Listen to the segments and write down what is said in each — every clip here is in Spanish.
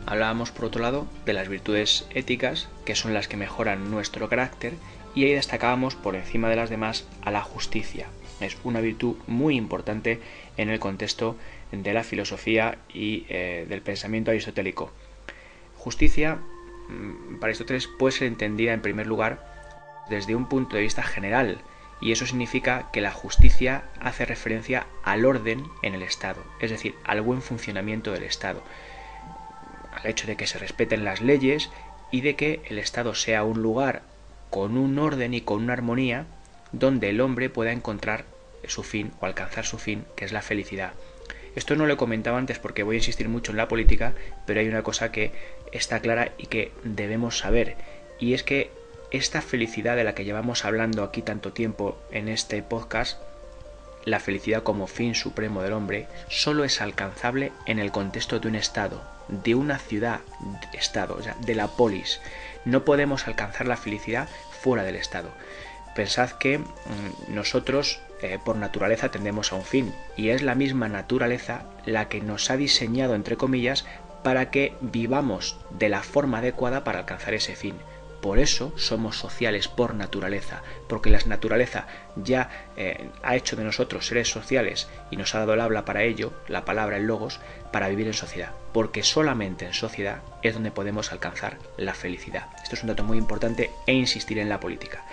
hablábamos por otro lado de las virtudes éticas, que son las que mejoran nuestro carácter, y ahí destacábamos por encima de las demás a la justicia. Es una virtud muy importante en el contexto de la filosofía y del pensamiento aristotélico. Justicia, para Aristóteles, puede ser entendida en primer lugar desde un punto de vista general, y eso significa que la justicia hace referencia al orden en el Estado, es decir, al buen funcionamiento del Estado, al hecho de que se respeten las leyes y de que el Estado sea un lugar con un orden y con una armonía donde el hombre pueda encontrar su fin o alcanzar su fin, que es la felicidad. Esto no lo he comentado antes porque voy a insistir mucho en la política, pero hay una cosa que está clara y que debemos saber, y es que esta felicidad de la que llevamos hablando aquí tanto tiempo en este podcast, la felicidad como fin supremo del hombre, solo es alcanzable en el contexto de un Estado, de una ciudad-estado, o sea, de la polis. No podemos alcanzar la felicidad fuera del Estado. Pensad que nosotros por naturaleza tendemos a un fin, y es la misma naturaleza la que nos ha diseñado, entre comillas, para que vivamos de la forma adecuada para alcanzar ese fin. Por eso somos sociales por naturaleza, porque la naturaleza ya ha hecho de nosotros seres sociales y nos ha dado el habla para ello, la palabra, el logos, para vivir en sociedad, porque solamente en sociedad es donde podemos alcanzar la felicidad. Esto es un dato muy importante e insistir en la política.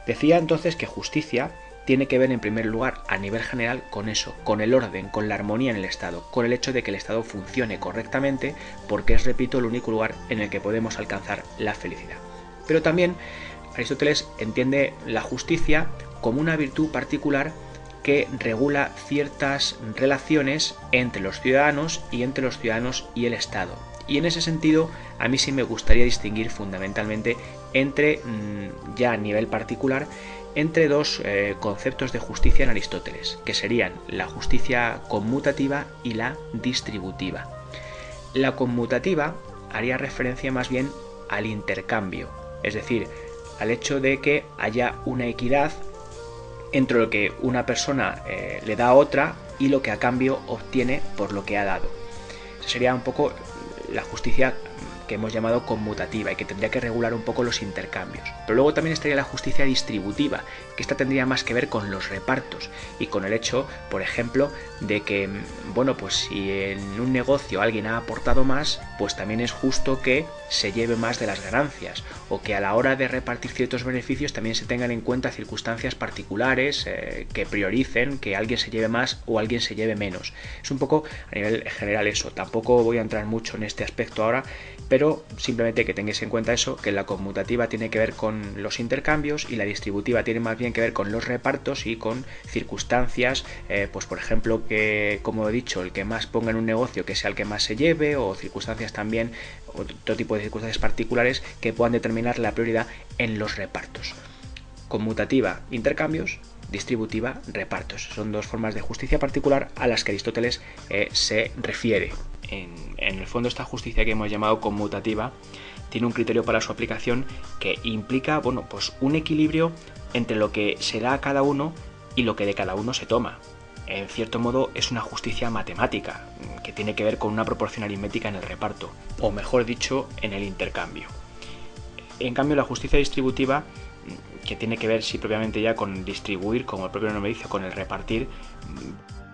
Decía entonces que justicia tiene que ver en primer lugar a nivel general con eso, con el orden, con la armonía en el Estado, con el hecho de que el Estado funcione correctamente, porque es, repito, el único lugar en el que podemos alcanzar la felicidad. Pero también Aristóteles entiende la justicia como una virtud particular que regula ciertas relaciones entre los ciudadanos y entre los ciudadanos y el Estado. Y en ese sentido, a mí sí me gustaría distinguir fundamentalmente entre, ya a nivel particular, entre dos conceptos de justicia en Aristóteles, que serían la justicia conmutativa y la distributiva. La conmutativa haría referencia más bien al intercambio, es decir, al hecho de que haya una equidad entre lo que una persona le da a otra y lo que a cambio obtiene por lo que ha dado. Esa sería un poco la justicia que hemos llamado conmutativa y que tendría que regular un poco los intercambios. Pero luego también estaría la justicia distributiva, que esta tendría más que ver con los repartos y con el hecho, por ejemplo, de que, bueno, pues si en un negocio alguien ha aportado más, pues también es justo que se lleve más de las ganancias, o que a la hora de repartir ciertos beneficios también se tengan en cuenta circunstancias particulares que prioricen que alguien se lleve más o alguien se lleve menos. Es un poco a nivel general eso. Tampoco voy a entrar mucho en este aspecto ahora, pero simplemente que tengáis en cuenta eso, que la conmutativa tiene que ver con los intercambios y la distributiva tiene más bien que ver con los repartos y con circunstancias, pues por ejemplo que, como he dicho, el que más ponga en un negocio que sea el que más se lleve, o circunstancias también, otro tipo de circunstancias particulares que puedan determinar la prioridad en los repartos. Conmutativa, intercambios; distributiva, repartos. Son dos formas de justicia particular a las que Aristóteles se refiere. En el fondo, esta justicia que hemos llamado conmutativa tiene un criterio para su aplicación que implica, bueno, pues un equilibrio entre lo que se da a cada uno y lo que de cada uno se toma. En cierto modo es una justicia matemática que tiene que ver con una proporción aritmética en el reparto, o mejor dicho, en el intercambio. En cambio, la justicia distributiva, que tiene que ver sí propiamente ya con distribuir, como el propio nombre dice, con el repartir,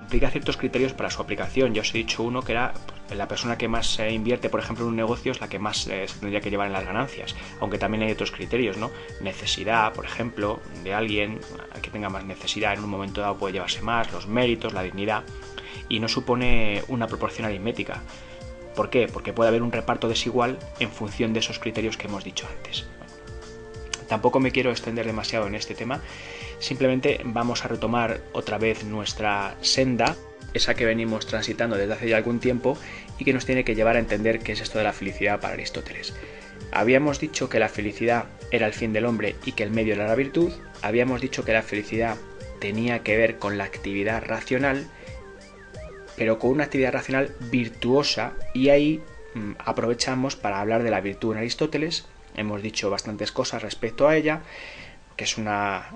implica ciertos criterios para su aplicación. Ya os he dicho uno que era la persona que más invierte, por ejemplo, en un negocio es la que más se tendría que llevar en las ganancias, aunque también hay otros criterios, ¿no? Necesidad, por ejemplo, de alguien que tenga más necesidad en un momento dado puede llevarse más, los méritos, la dignidad, y no supone una proporción aritmética. ¿Por qué? Porque puede haber un reparto desigual en función de esos criterios que hemos dicho antes. Tampoco me quiero extender demasiado en este tema, simplemente vamos a retomar otra vez nuestra senda, esa que venimos transitando desde hace ya algún tiempo y que nos tiene que llevar a entender qué es esto de la felicidad para Aristóteles. Habíamos dicho que la felicidad era el fin del hombre y que el medio era la virtud. Habíamos dicho que la felicidad tenía que ver con la actividad racional, pero con una actividad racional virtuosa, y ahí aprovechamos para hablar de la virtud en Aristóteles. Hemos dicho bastantes cosas respecto a ella. que es una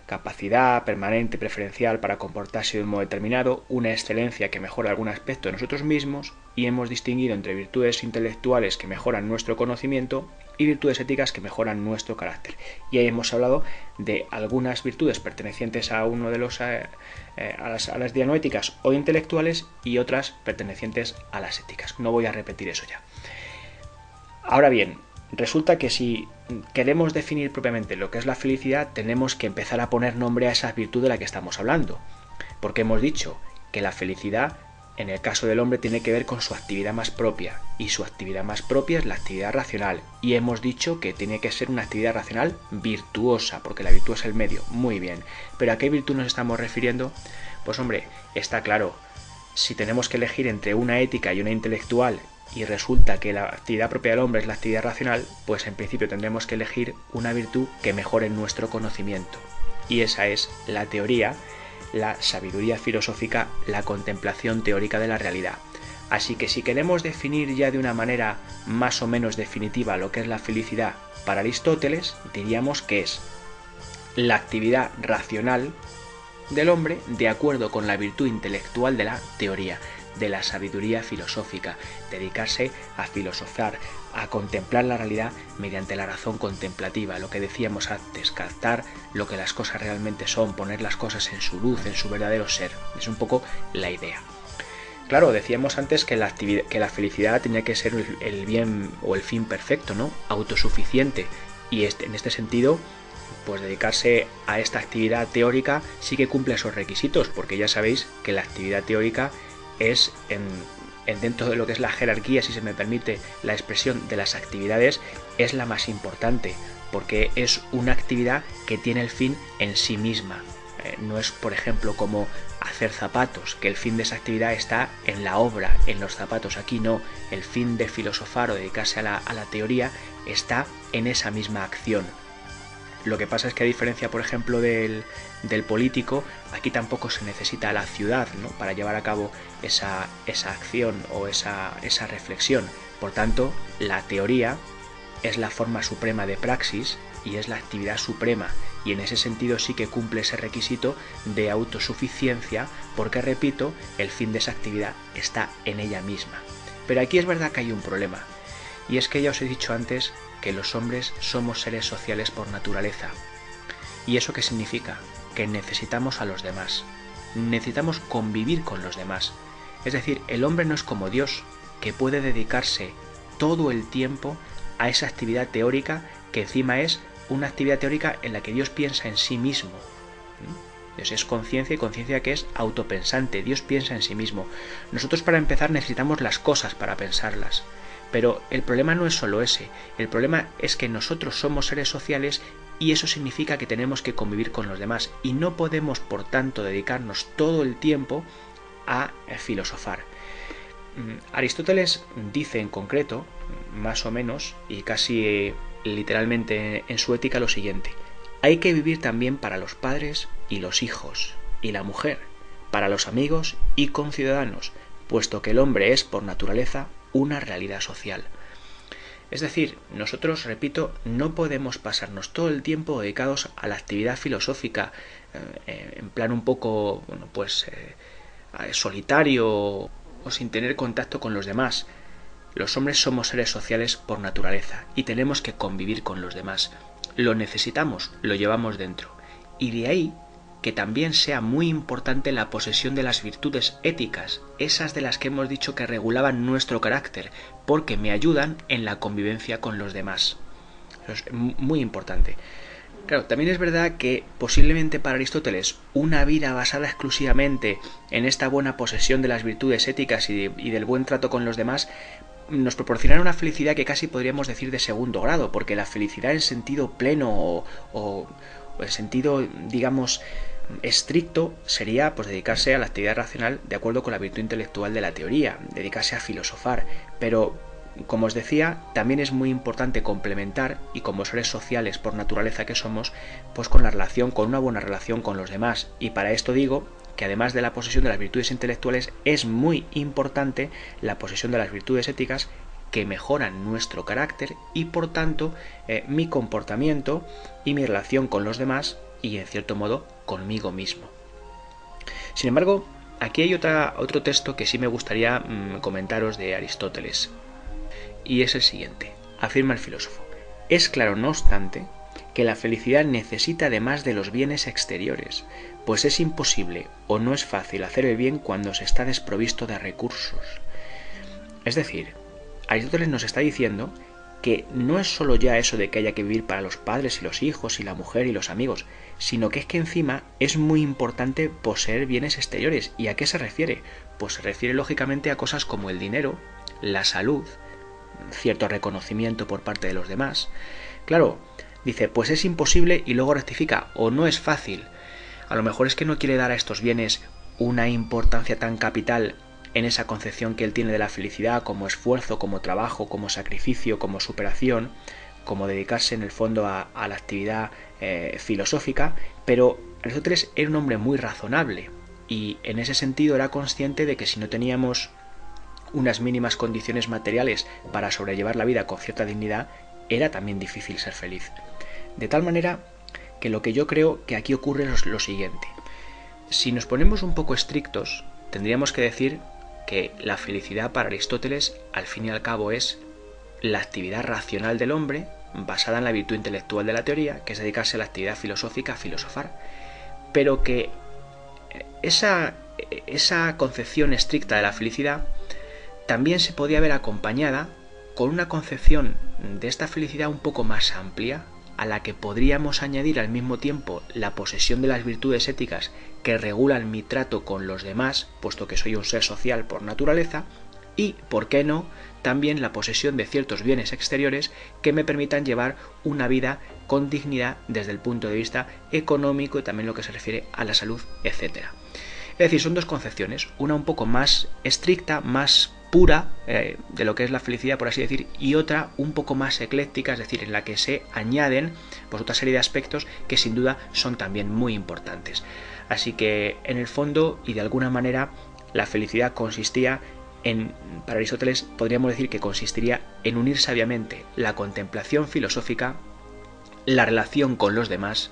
capacidad permanente, preferencial para comportarse de un modo determinado, una excelencia que mejora algún aspecto de nosotros mismos, y hemos distinguido entre virtudes intelectuales que mejoran nuestro conocimiento y virtudes éticas que mejoran nuestro carácter. Y ahí hemos hablado de algunas virtudes pertenecientes a uno de los a las dianoéticas o intelectuales y otras pertenecientes a las éticas. No voy a repetir eso ya. Ahora bien, resulta que si queremos definir propiamente lo que es la felicidad, tenemos que empezar a poner nombre a esa virtud de la que estamos hablando. Porque hemos dicho que la felicidad, en el caso del hombre, tiene que ver con su actividad más propia. Y su actividad más propia es la actividad racional. Y hemos dicho que tiene que ser una actividad racional virtuosa, porque la virtud es el medio. Muy bien. ¿Pero a qué virtud nos estamos refiriendo? Pues hombre, está claro. Si tenemos que elegir entre una ética y una intelectual, y resulta que la actividad propia del hombre es la actividad racional, pues en principio tendremos que elegir una virtud que mejore nuestro conocimiento. Y esa es la teoría, la sabiduría filosófica, la contemplación teórica de la realidad. Así que si queremos definir ya de una manera más o menos definitiva lo que es la felicidad para Aristóteles, diríamos que es la actividad racional del hombre de acuerdo con la virtud intelectual de la teoría, de la sabiduría filosófica, dedicarse a filosofar, a contemplar la realidad mediante la razón contemplativa, lo que decíamos antes, captar lo que las cosas realmente son, poner las cosas en su luz, en su verdadero ser. Es un poco la idea. Claro, decíamos antes que la felicidad tenía que ser el bien o el fin perfecto, ¿no? Autosuficiente. Y en este sentido, pues dedicarse a esta actividad teórica sí que cumple esos requisitos, porque ya sabéis que la actividad teórica es dentro de lo que es la jerarquía, si se me permite la expresión, de las actividades, es la más importante, porque es una actividad que tiene el fin en sí misma. No es, por ejemplo, como hacer zapatos, que el fin de esa actividad está en la obra, en los zapatos. Aquí no, el fin de filosofar o dedicarse a la teoría está en esa misma acción. Lo que pasa es que a diferencia, por ejemplo, del político, aquí tampoco se necesita la ciudad, ¿no?, para llevar a cabo esa acción o esa reflexión. Por tanto, la teoría es la forma suprema de praxis y es la actividad suprema, y en ese sentido sí que cumple ese requisito de autosuficiencia, porque, repito, el fin de esa actividad está en ella misma. Pero aquí es verdad que hay un problema, y es que ya os he dicho antes que los hombres somos seres sociales por naturaleza. ¿Y eso qué significa? Que necesitamos a los demás. Necesitamos convivir con los demás. Es decir, el hombre no es como Dios, que puede dedicarse todo el tiempo a esa actividad teórica, que encima es una actividad teórica en la que Dios piensa en sí mismo. Dios es conciencia, y conciencia que es autopensante. Dios piensa en sí mismo. Nosotros, para empezar, necesitamos las cosas para pensarlas. Pero el problema no es solo ese, el problema es que nosotros somos seres sociales y eso significa que tenemos que convivir con los demás y no podemos, por tanto, dedicarnos todo el tiempo a filosofar. Aristóteles dice en concreto, más o menos, y casi literalmente en su Ética, lo siguiente: hay que vivir también para los padres y los hijos, y la mujer, para los amigos y conciudadanos, puesto que el hombre es, por naturaleza, una realidad social. Es decir, nosotros, repito, no podemos pasarnos todo el tiempo dedicados a la actividad filosófica en plan un poco, solitario o sin tener contacto con los demás. Los hombres somos seres sociales por naturaleza y tenemos que convivir con los demás. Lo necesitamos, lo llevamos dentro. Y de ahí que también sea muy importante la posesión de las virtudes éticas, esas de las que hemos dicho que regulaban nuestro carácter, porque me ayudan en la convivencia con los demás. Eso es muy importante. Claro, también es verdad que posiblemente para Aristóteles una vida basada exclusivamente en esta buena posesión de las virtudes éticas y del buen trato con los demás nos proporcionará una felicidad que casi podríamos decir de segundo grado, porque la felicidad en sentido pleno o en sentido, digamos, estricto sería pues dedicarse a la actividad racional de acuerdo con la virtud intelectual de la teoría, dedicarse a filosofar. Pero, como os decía, también es muy importante complementar, y como seres sociales por naturaleza que somos, pues con la relación, con una buena relación con los demás. Y para esto digo que además de la posesión de las virtudes intelectuales es muy importante la posesión de las virtudes éticas, que mejoran nuestro carácter y por tanto mi comportamiento y mi relación con los demás y en cierto modo conmigo mismo. Sin embargo, aquí hay otro texto que sí me gustaría comentaros de Aristóteles, y es el siguiente. Afirma el filósofo: es claro, no obstante, que la felicidad necesita además de los bienes exteriores, pues es imposible o no es fácil hacer el bien cuando se está desprovisto de recursos. Es decir, Aristóteles nos está diciendo que no es solo ya eso de que haya que vivir para los padres y los hijos y la mujer y los amigos, sino que es que encima es muy importante poseer bienes exteriores. ¿Y a qué se refiere? Pues se refiere lógicamente a cosas como el dinero, la salud, cierto reconocimiento por parte de los demás. Claro, dice, pues es imposible y luego rectifica, o no es fácil. A lo mejor es que no quiere dar a estos bienes una importancia tan capital en esa concepción que él tiene de la felicidad como esfuerzo, como trabajo, como sacrificio, como superación, como dedicarse en el fondo a la actividad filosófica, pero Aristóteles era un hombre muy razonable y en ese sentido era consciente de que si no teníamos unas mínimas condiciones materiales para sobrellevar la vida con cierta dignidad, era también difícil ser feliz. De tal manera que lo que yo creo que aquí ocurre es lo siguiente. Si nos ponemos un poco estrictos, tendríamos que decir que la felicidad para Aristóteles, al fin y al cabo, es la actividad racional del hombre basada en la virtud intelectual de la teoría, que es dedicarse a la actividad filosófica, a filosofar, pero que esa concepción estricta de la felicidad también se podía ver acompañada con una concepción de esta felicidad un poco más amplia, a la que podríamos añadir al mismo tiempo la posesión de las virtudes éticas que regulan mi trato con los demás, puesto que soy un ser social por naturaleza, y, ¿por qué no?, también la posesión de ciertos bienes exteriores que me permitan llevar una vida con dignidad desde el punto de vista económico y también lo que se refiere a la salud, etc. Es decir, son dos concepciones, una un poco más estricta, más pura de lo que es la felicidad, por así decir, y otra un poco más ecléctica, es decir, en la que se añaden pues otra serie de aspectos que sin duda son también muy importantes. Así que en el fondo y de alguna manera la felicidad consistía para Aristóteles podríamos decir que consistiría en unir sabiamente la contemplación filosófica, la relación con los demás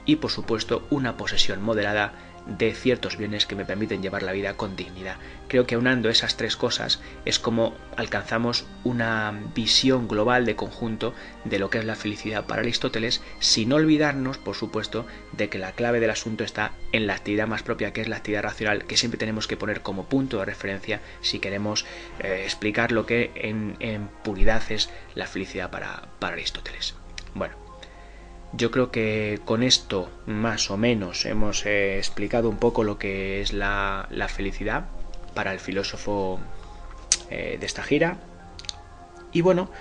y por supuesto una posesión moderada de ciertos bienes que me permiten llevar la vida con dignidad. Creo que aunando esas tres cosas es como alcanzamos una visión global de conjunto de lo que es la felicidad para Aristóteles, sin olvidarnos, por supuesto, de que la clave del asunto está en la actividad más propia, que es la actividad racional, que siempre tenemos que poner como punto de referencia si queremos explicar lo que en puridad es la felicidad para Aristóteles. Bueno, yo creo que con esto más o menos hemos explicado un poco lo que es la felicidad para el filósofo de esta gira. Y bueno,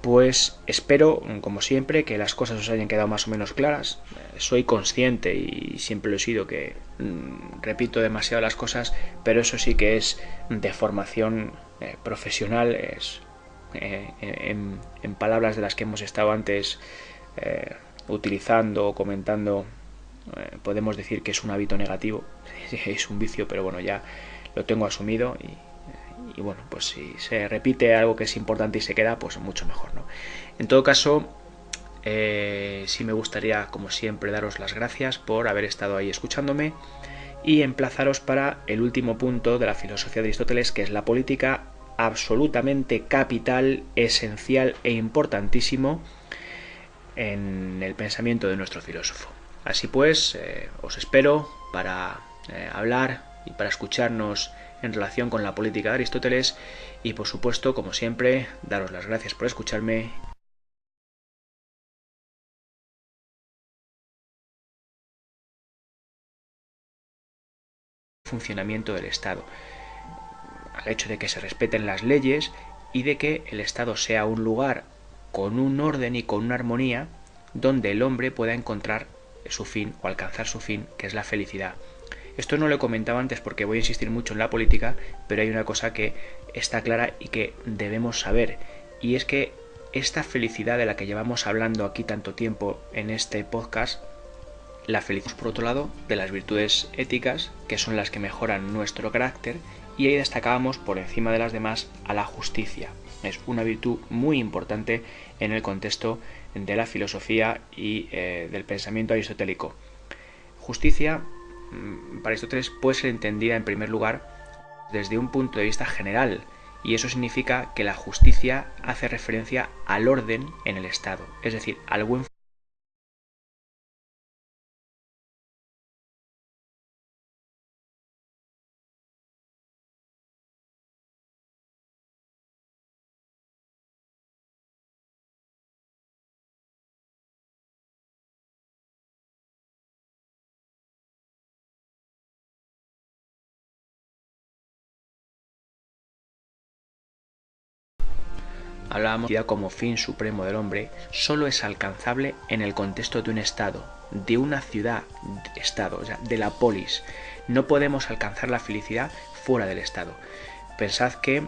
pues espero, como siempre, que las cosas os hayan quedado más o menos claras. Soy consciente y siempre lo he sido que repito demasiado las cosas, pero eso sí que es de formación profesional, es en palabras de las que hemos estado antes utilizando o comentando, podemos decir que es un hábito negativo, es un vicio, pero bueno, ya lo tengo asumido y bueno, pues si se repite algo que es importante y se queda, pues mucho mejor, ¿no? En todo caso, sí me gustaría, como siempre, daros las gracias por haber estado ahí escuchándome y emplazaros para el último punto de la filosofía de Aristóteles, que es la política, absolutamente capital, esencial e importantísimo en el pensamiento de nuestro filósofo. Así pues, os espero para hablar y para escucharnos en relación con la política de Aristóteles y, por supuesto, como siempre, daros las gracias por escucharme. Funcionamiento del Estado, al hecho de que se respeten las leyes y de que el Estado sea un lugar con un orden y con una armonía donde el hombre pueda encontrar su fin o alcanzar su fin, que es la felicidad. Esto no lo he comentado antes porque voy a insistir mucho en la política, pero hay una cosa que está clara y que debemos saber, y es que esta felicidad de la que llevamos hablando aquí tanto tiempo en este podcast, la felicidad, por otro lado, de las virtudes éticas, que son las que mejoran nuestro carácter, y ahí destacábamos por encima de las demás a la justicia. Es una virtud muy importante en el contexto de la filosofía y del pensamiento aristotélico. Justicia, para Aristóteles, puede ser entendida en primer lugar desde un punto de vista general, y eso significa que la justicia hace referencia al orden en el Estado, es decir, al buen Hablábamos de como fin supremo del hombre, solo es alcanzable en el contexto de un Estado, de una ciudad-Estado, o sea, de la polis. No podemos alcanzar la felicidad fuera del Estado. Pensad que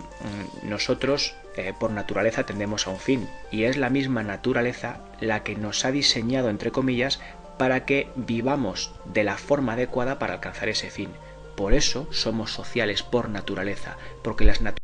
nosotros por naturaleza tendemos a un fin, y es la misma naturaleza la que nos ha diseñado, entre comillas, para que vivamos de la forma adecuada para alcanzar ese fin. Por eso somos sociales por naturaleza, porque las naturalezas